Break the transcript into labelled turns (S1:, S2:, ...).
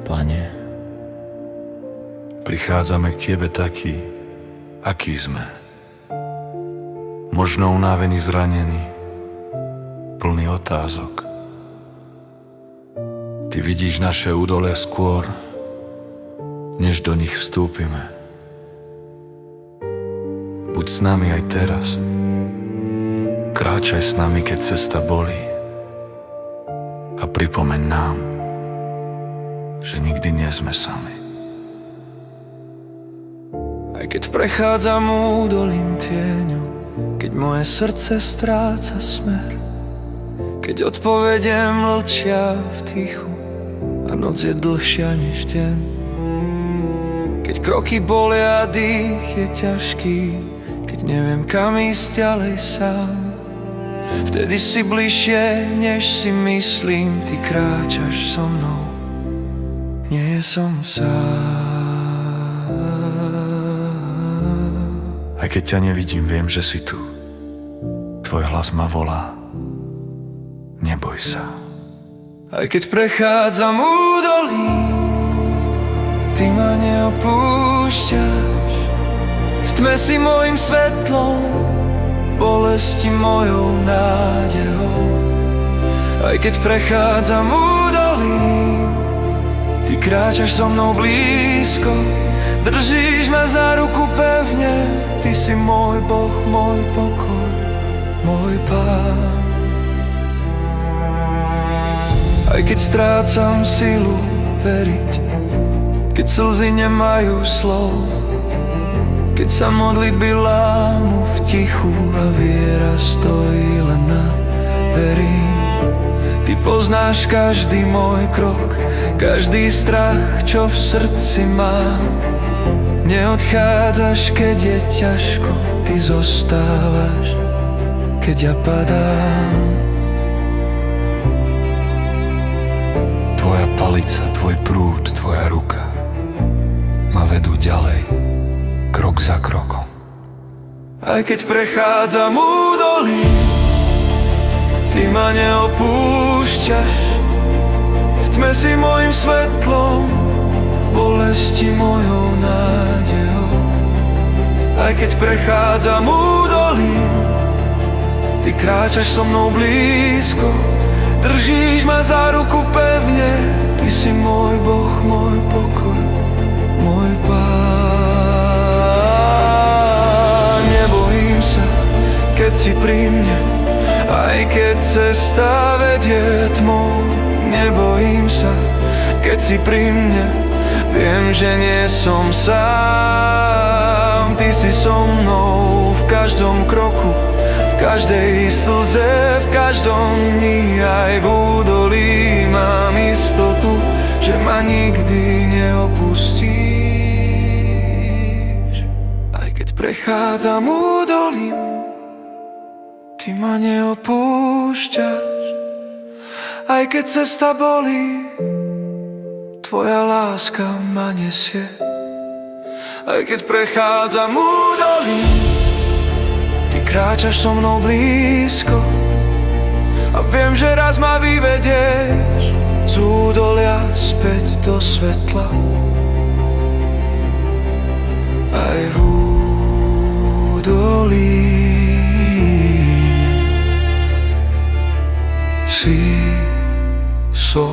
S1: Pane, prichádzame k Tebe takí, akí sme. Možno unávení, zranení, plný otázok. Ty vidíš naše údolia skôr, než do nich vstúpime. Buď s nami aj teraz. Kráčaj s nami, keď cesta bolí. A pripomeň nám, že nikdy nie sme sami.
S2: Aj keď prechádzam údolím tieňov, keď moje srdce stráca smer, keď odpovede mlčia v tichu a noc je dlhšia než deň, keď kroky bolia a dých je ťažký, keď neviem kam ísť ďalej sám, vtedy si bližšie, než si myslím. Ty kráčaš so mnou, nie som sám.
S1: Aj keď ťa nevidím, viem, že si tu. Tvoj hlas ma volá. Neboj sa.
S2: Aj keď prechádzam údolím, Ty ma neopúšťaš. V tme si mojim svetlom, v bolesti mojou nádejou. Aj keď prechádzam údolím, Ty kráčaš so mnou blízko, držíš ma za ruku pevne. Ty si môj Boh, môj pokoj, môj Pán. Aj keď strácam silu veriť, keď slzy nemajú slov, keď sa modlitby lámu v tichu a viera stojí len na verím. Ty poznáš každý môj krok, každý strach, čo v srdci mám. Neodchádzaš, keď je ťažko, Ty zostávaš, keď ja padám.
S1: Tvoja palica, tvoj prúd, tvoja ruka ma vedú ďalej, krok za krokom.
S2: Aj keď prechádzam údolím, Ty ma neopúšťaš. V tme si mojim svetlom, v bolesti mojou nádejou. Aj keď prechádzam údolím, Ty kráčaš so mnou blízko, držíš ma za ruku pevne. Ty si môj Boh, môj pokoj, môj Pán. Nebojím sa, keď si pri mne, aj keď cesta vedie tmou. Nebojím sa, keď si pri mne, viem, že nie som sám. Ty si so mnou v každom kroku, v každej slze, v každom dni. Aj v údolí mám istotu, že ma nikdy neopustíš. Aj keď prechádzam údolím, Ty ma neopúšťaš. Aj keď cesta bolí, Tvoja láska ma nesie. Aj keď prechádzam údolím, Ty kráčaš so mnou blízko a viem, že raz ma vyvedieš z údolia späť do svetla. Aj v údolí si so